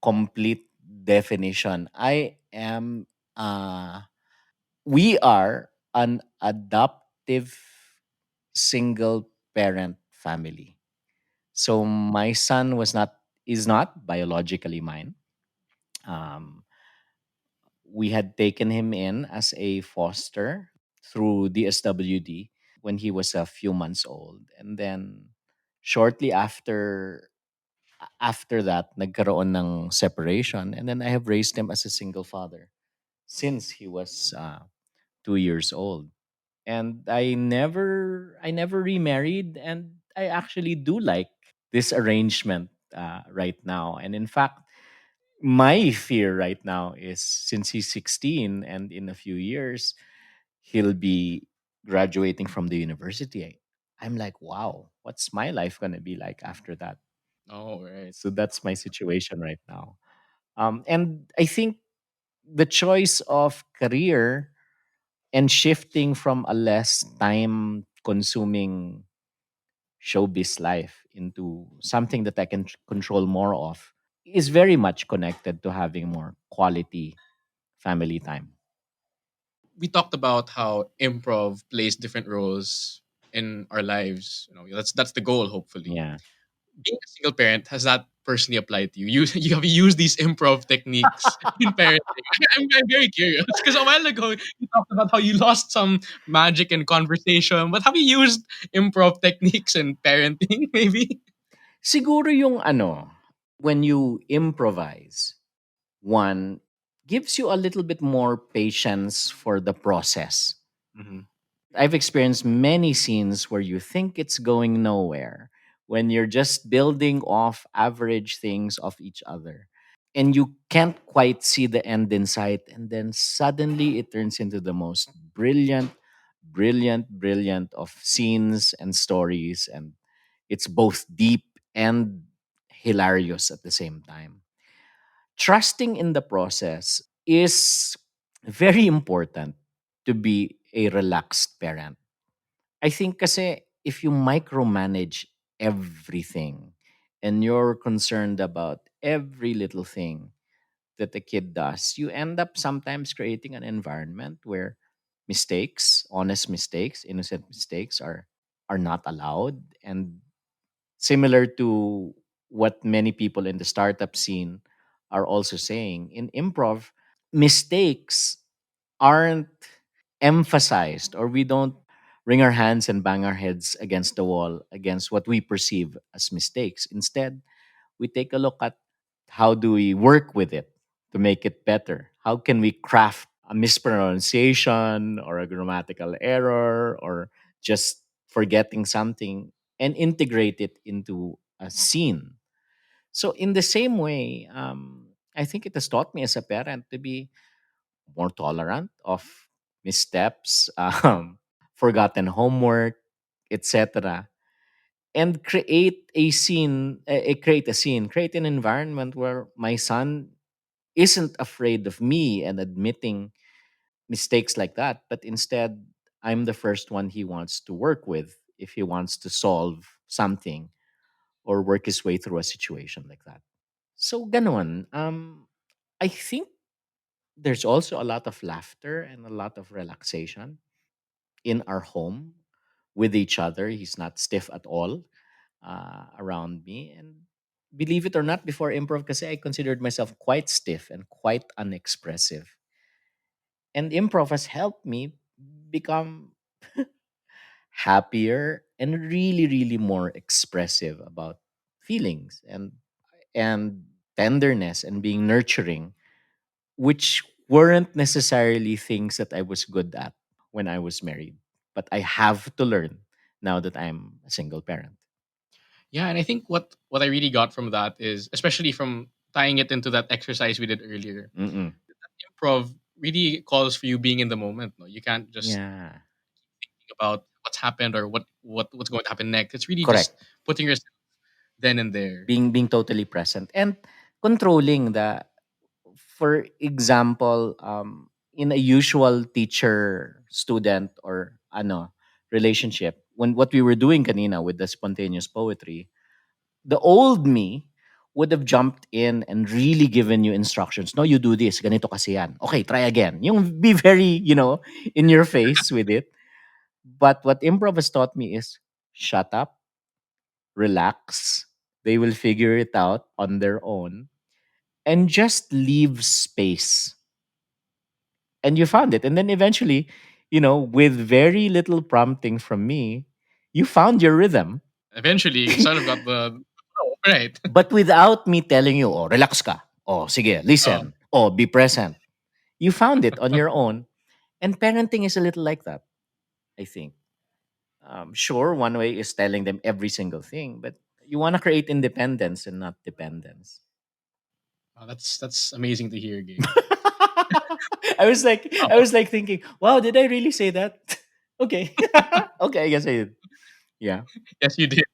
complete definition, I am we are an adoptive single parent family. So my son was not is not biologically mine. Um, we had taken him in as a foster through DSWD when he was a few months old. And then shortly after that, nagkaroon ng separation. And then I have raised him as a single father since he was 2 years old. And I never remarried, and I actually do like this arrangement right now. And in fact, my fear right now is since he's 16 and in a few years he'll be graduating from the university. I'm like, wow, what's my life going to be like after that? Oh, right. So that's my situation right now. And I think the choice of career and shifting from a less time consuming showbiz life into something that I can control more of is very much connected to having more quality family time. We talked about how improv plays different roles in our lives. That's the goal, hopefully. Yeah. Being a single parent, has that personally applied to you? You have used these improv techniques in parenting. I'm very curious because a while ago you talked about how you lost some magic in conversation, but have you used improv techniques in parenting? Maybe. Siguro yung ano, when you improvise, one gives you a little bit more patience for the process. Hmm. I've experienced many scenes where you think it's going nowhere when you're just building off average things of each other and you can't quite see the end in sight, and then suddenly it turns into the most brilliant of scenes and stories, and it's both deep and hilarious at the same time. Trusting in the process is very important to be a relaxed parent. I think kasi if you micromanage everything and you're concerned about every little thing that the kid does, you end up sometimes creating an environment where mistakes, honest mistakes, innocent mistakes are not allowed. And similar to what many people in the startup scene are also saying, in improv, mistakes aren't emphasized, or we don't wring our hands and bang our heads against the wall against what we perceive as mistakes. Instead, we take a look at how do we work with it to make it better? How can we craft a mispronunciation or a grammatical error or just forgetting something and integrate it into a scene? So, in the same way, I think it has taught me as a parent to be more tolerant of missteps, forgotten homework, etc., and create a scene, create an environment where my son isn't afraid of me and admitting mistakes like that, but instead I'm the first one he wants to work with if he wants to solve something or work his way through a situation like that. So ganon. I think there's also a lot of laughter and a lot of relaxation in our home with each other. He's not stiff at all around me. And believe it or not, before improv, kasi I considered myself quite stiff and quite unexpressive. And improv has helped me become happier and really more expressive about feelings and tenderness and being nurturing, which weren't necessarily things that I was good at when I was married. But I have to learn now that I'm a single parent. Yeah, and I think what I really got from that is, especially from tying it into that exercise we did earlier, Mm-mm. improv really calls for you being in the moment. No, you can't just Yeah, think about what's happened or what's going to happen next. It's really just correct. putting yourself then and there. Being totally present and controlling the, for example, in a usual teacher student or ano relationship, when what we were doing kanina with the spontaneous poetry, the old me would have jumped in and really given you instructions. No, you do this, ganito kasi yan, okay, try again, yung be very, in your face with it. But what improv has taught me is shut up, relax, they will figure it out on their own, and just leave space. And you found it. And then eventually, with very little prompting from me, you found your rhythm. Eventually, you sort of got the right. But without me telling you, oh, relax ka. Oh, sige, Oh, listen. Oh, be present. You found it on your own. And parenting is a little like that, I think. Sure, one way is telling them every single thing, but you want to create independence and not dependence. wow, that's amazing to hear, Gabe. I was like thinking, wow, did I really say that? Okay. Okay, I guess I did. Yeah. Yes, you did.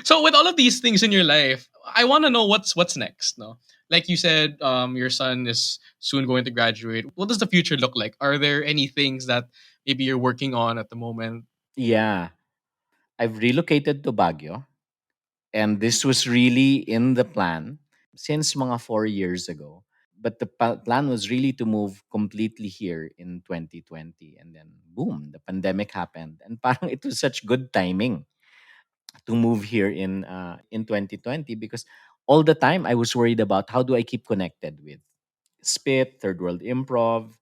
So with all of these things in your life, I want to know what's next. No, like you said, your son is soon going to graduate. What does the future look like? Are there any things that maybe you're working on at the moment? Yeah. I've relocated to Baguio, and this was really in the plan since mga 4 years ago. But the plan was really to move completely here in 2020, and then boom, the pandemic happened, and parang it was such good timing to move here in 2020, because all the time I was worried about how do I keep connected with SPIT, Third World Improv,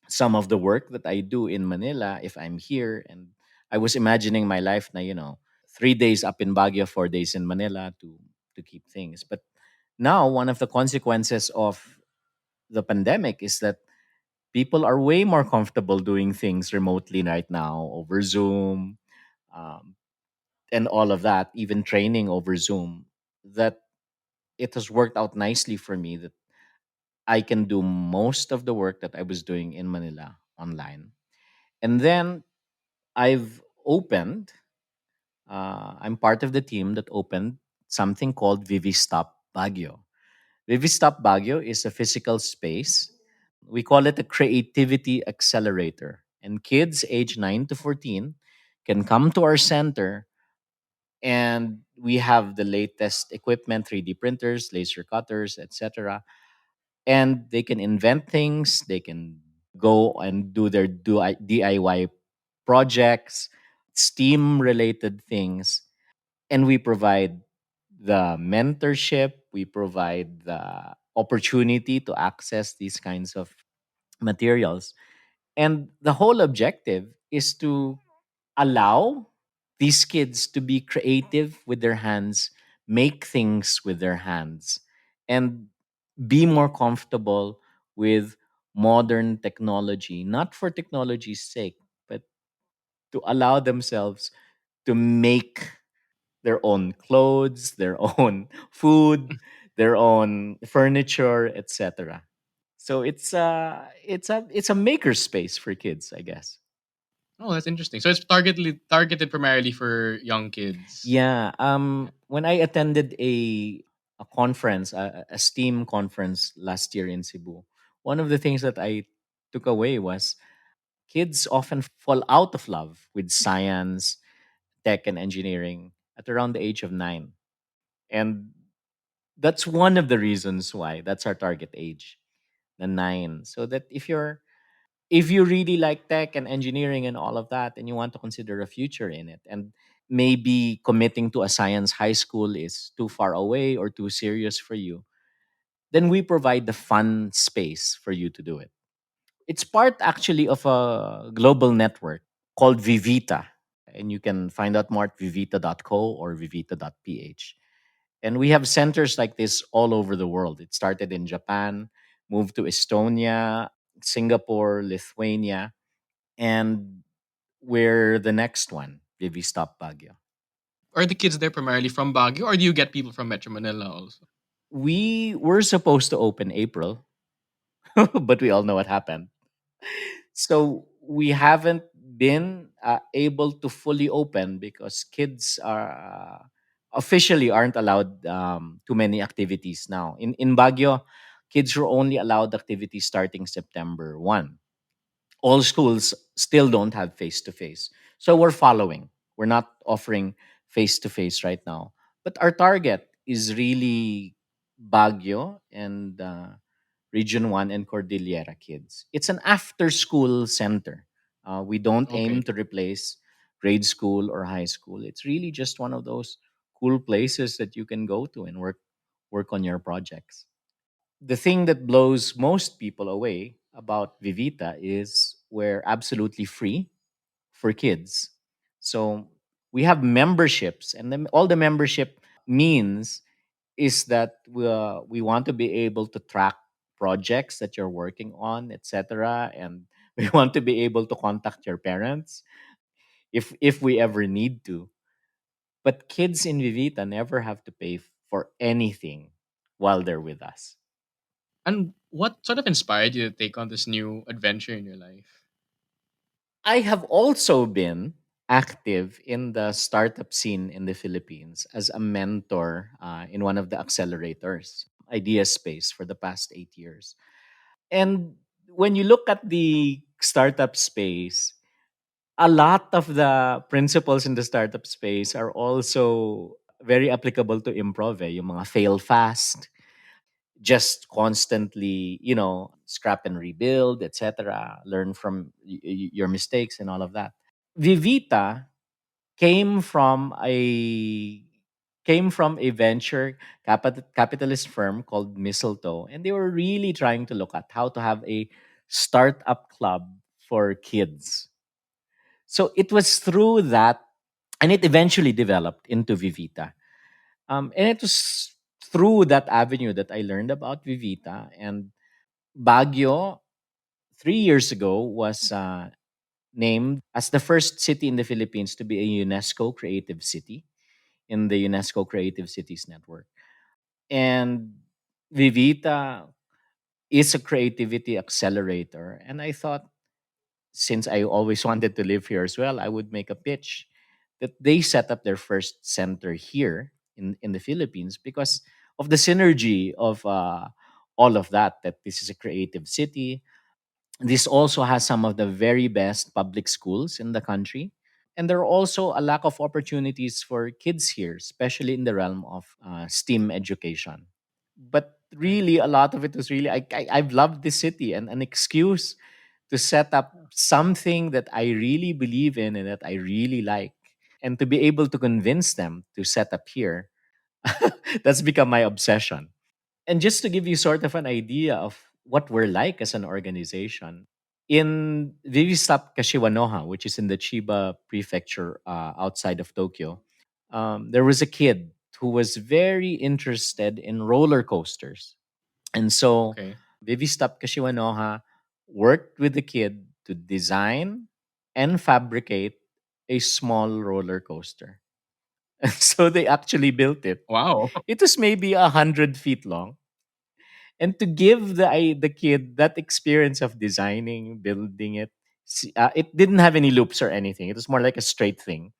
some of the work that I do in Manila if I'm here. And I was imagining my life na, 3 days up in Baguio, 4 days in Manila to keep things. But now one of the consequences of the pandemic is that people are way more comfortable doing things remotely right now over Zoom, um, and all of that, even training over Zoom, that it has worked out nicely for me that I can do most of the work that I was doing in Manila online. And then I've opened, I'm part of the team that opened something called Vivi Stop Baguio. Vivi Stop Baguio is a physical space. We call it a creativity accelerator. And kids age 9 to 14 can come to our center, and we have the latest equipment, 3D printers, laser cutters, etc. And they can invent things, they can go and do their DIY projects, STEAM related things. And we provide the mentorship, we provide the opportunity to access these kinds of materials. And the whole objective is to allow these kids to be creative with their hands, make things with their hands, and be more comfortable with modern technology, not for technology's sake, but to allow themselves to make their own clothes, their own food, their own furniture, etc. So it's a maker space for kids, I guess. Oh, that's interesting. So it's targeted primarily for young kids. Yeah. When I attended a conference, a STEAM conference last year in Cebu, one of the things that I took away was kids often fall out of love with science, tech, and engineering at around the age of 9, and that's one of the reasons why that's our target age, the 9. So that if you really like tech and engineering and all of that, and you want to consider a future in it, and maybe committing to a science high school is too far away or too serious for you, then we provide the fun space for you to do it. It's part actually of a global network called Vivita, and you can find out more at vivita.co or vivita.ph. And we have centers like this all over the world. It started in Japan, moved to Estonia, Singapore, Lithuania, and we're the next one, Vivi Stop Baguio. Are the kids there primarily from Baguio, or do you get people from Metro Manila also? We were supposed to open April, but we all know what happened. So we haven't been able to fully open because kids are officially aren't allowed too many activities now. In Baguio, kids are only allowed activities starting September 1. All schools still don't have face to face. So we're following. We're not offering face to face right now. But our target is really Baguio and Region 1 and Cordillera kids. It's an after school center. We don't aim Okay. to replace grade school or high school. It's really just one of those cool places that you can go to and work on your projects. The thing that blows most people away about Vivita is we're absolutely free for kids. So we have memberships, and then all the membership means is that we want to be able to track projects that you're working on, etc. And we want to be able to contact your parents if we ever need to. But kids in Vivita never have to pay for anything while they're with us. And what sort of inspired you to take on this new adventure in your life? I have also been active in the startup scene in the Philippines as a mentor in one of the accelerators, Idea Space, for the past 8 years. And when you look at the startup space, a lot of the principles in the startup space are also very applicable to improv. Yung mga fail fast, just constantly, scrap and rebuild, etc. Learn from your mistakes and all of that. Vivita came from a venture capitalist firm called Mistletoe, and they were really trying to look at how to have a startup club for kids. So it was through that, and it eventually developed into Vivita. And it was through that avenue that I learned about Vivita. And Baguio, 3 years ago, was named as the first city in the Philippines to be a UNESCO Creative City in the UNESCO Creative Cities Network. And Vivita is a creativity accelerator. And I thought, since I always wanted to live here as well, I would make a pitch that they set up their first center here in the Philippines because of the synergy of all of that, that this is a creative city. This also has some of the very best public schools in the country. And there are also a lack of opportunities for kids here, especially in the realm of STEAM education. But Right. really, a lot of it was really, I've loved this city, and an excuse to set up something that I really believe in and that I really like. And to be able to convince them to set up here, that's become my obsession. And just to give you sort of an idea of what we're like as an organization, in Vivisap Kashiwanoha, which is in the Chiba prefecture outside of Tokyo, there was a kid who was very interested in roller coasters. And so Okay. Vivistap Kashiwanoha worked with the kid to design and fabricate a small roller coaster. And so they actually built it. Wow. It was maybe 100 feet long. And to give the kid that experience of designing, building it, it didn't have any loops or anything. It was more like a straight thing.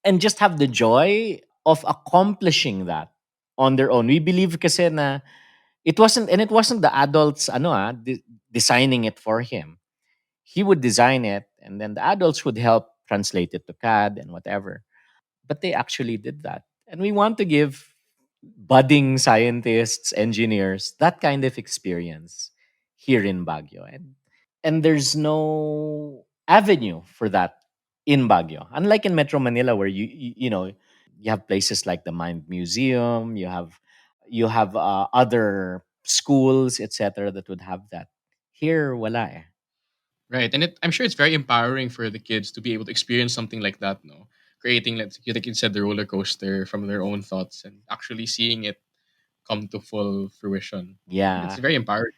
And just have the joy of accomplishing that on their own. We believe kasi na it wasn't the adults designing it for him. He would design it, and then the adults would help translate it to CAD and whatever. But they actually did that. And we want to give budding scientists, engineers, that kind of experience here in Baguio. And there's no avenue for that in Baguio. Unlike in Metro Manila, where you have places like the Mind Museum, you have other schools, etc., that would have that. Here, wala eh. Right. And I'm sure it's very empowering for the kids to be able to experience something like that, no? Creating, like you said, the roller coaster from their own thoughts and actually seeing it come to full fruition. It's Yeah. very empowering.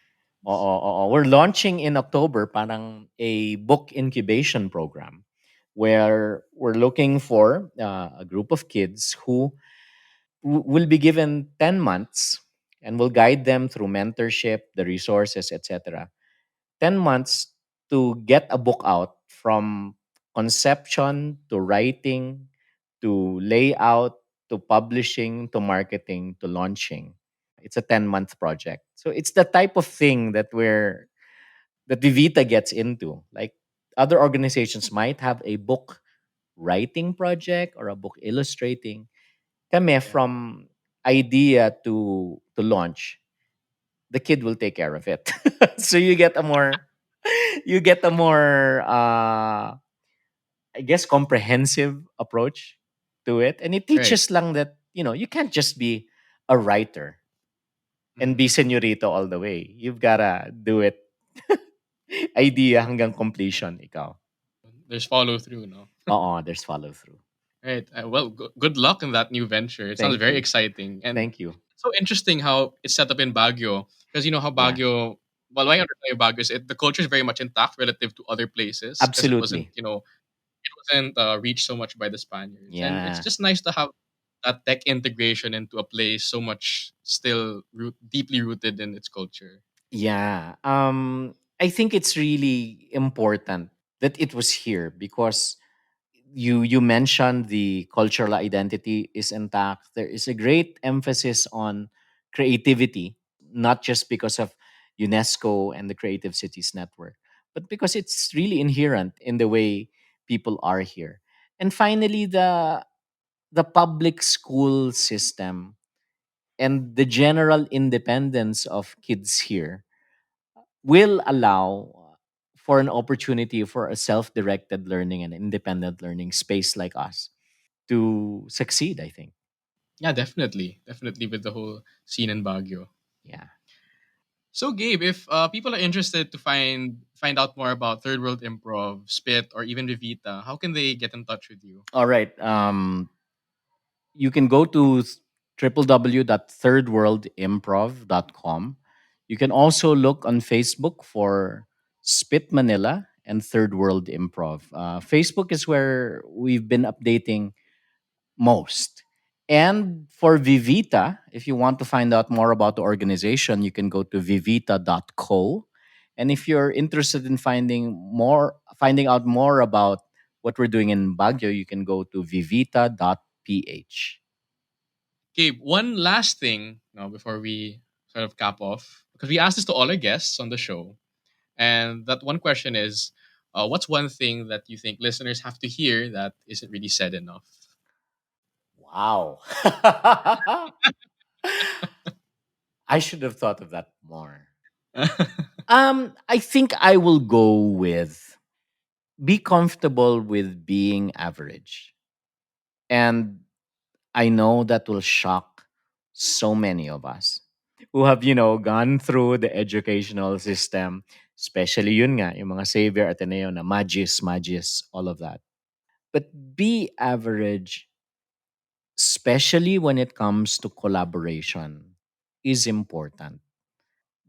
Oo. We're launching in October parang a book incubation program where we're looking for a group of kids who will be given 10 months, and we'll guide them through mentorship, the resources, etc. 10 months to get a book out from conception to writing to layout to publishing to marketing to launching. It's a 10-month project. So it's the type of thing that Vivita gets into. Like other organizations might have a book writing project or a book illustrating. Kami, Yeah. from idea to launch, the kid will take care of it. So you get a more I guess comprehensive approach to it, and it Right. teaches lang that you can't just be a writer and be Mhm. señorito all the way. You've gotta do it idea hanggang completion ikaw. There's follow through, no? Oo, there's follow through. Right. Well, good luck in that new venture. It sounds Thank very you. exciting. And Thank you. so interesting how it's set up in Baguio. Because you know how Yeah. Baguio, well, why I understand Baguio is the culture is very much intact relative to other places because it wasn't, Absolutely. reached so much by the Spaniards. And it's Yeah. just nice to have that tech integration into a place so much still deeply rooted in its culture. Yeah. I think it's really important that it was here because you mentioned the cultural identity is intact. There is a great emphasis on creativity, not just because of UNESCO and the Creative Cities Network, but because it's really inherent in the way. people are here. And finally, the public school system and the general independence of kids here will allow for an opportunity for a self-directed learning and independent learning space like us to succeed, I think. Yeah, definitely. Definitely with the whole scene in Baguio. Yeah. So Gabe, if people are interested to find out more about Third World Improv, Spit, or even Vivita, how can they get in touch with you? All right. You can go to www.thirdworldimprov.com. You can also look on Facebook for SPIT Manila and Third World Improv. Facebook is where we've been updating most. And for Vivita, if you want to find out more about the organization, you can go to vivita.co. And if you're interested in finding out more about what we're doing in Baguio, you can go to vivita.ph. Gabe, one last thing now before we sort of cap off, because we asked this to all our guests on the show. And that one question is, what's one thing that you think listeners have to hear that isn't really said enough? Wow. I should have thought of that more. I think I will go with be comfortable with being average. And I know that will shock so many of us who have, gone through the educational system, especially yun nga, yung mga Xavier Ateneo na magis, all of that. But be average, especially when it comes to collaboration, is important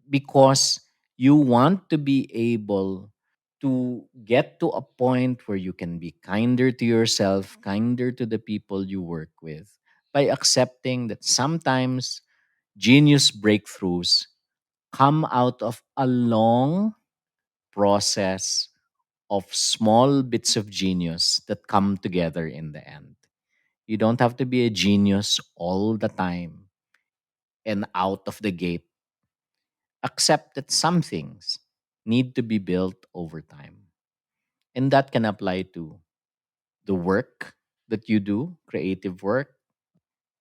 because you want to be able to get to a point where you can be kinder to yourself, kinder to the people you work with by accepting that sometimes genius breakthroughs come out of a long process of small bits of genius that come together in the end. You don't have to be a genius all the time and out of the gate. Accept that some things need to be built over time. And that can apply to the work that you do, creative work,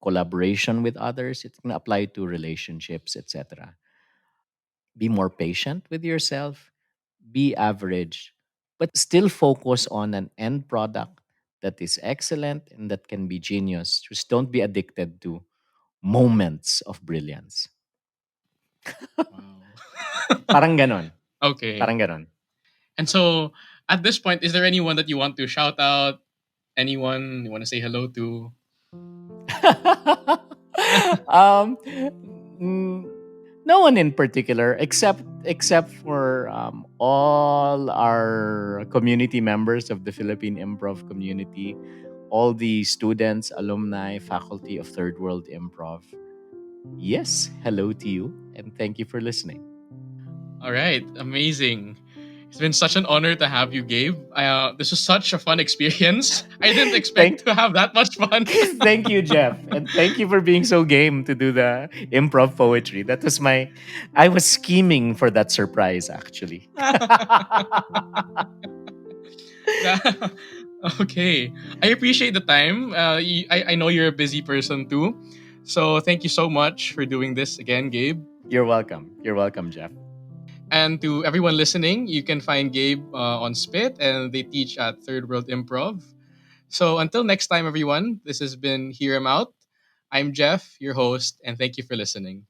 collaboration with others. It can apply to relationships, etc. Be more patient with yourself, be average, but still focus on an end product that is excellent and that can be genius. Just don't be addicted to moments of brilliance. Wow. Parang ganon. Okay. Parang ganon. And so at this point, is there anyone that you want to shout out? Anyone you want to say hello to? um, mm, no one in particular, except for all our community members of the Philippine Improv community, all the students, alumni, faculty of Third World Improv. Yes, hello to you, and thank you for listening. All right, amazing. It's been such an honor to have you, Gabe. This was such a fun experience. I didn't thank expect to have that much fun. Thank you, Jeff. And thank you for being so game to do the improv poetry. That was I was scheming for that surprise, actually. Okay, I appreciate the time. I know you're a busy person too, so thank you so much for doing this again, Gabe. You're welcome. You're welcome, Jeff. And to everyone listening, you can find Gabe on Spit, and they teach at Third World Improv. So until next time, everyone, this has been Hear 'em Out. I'm Jeff, your host, and thank you for listening.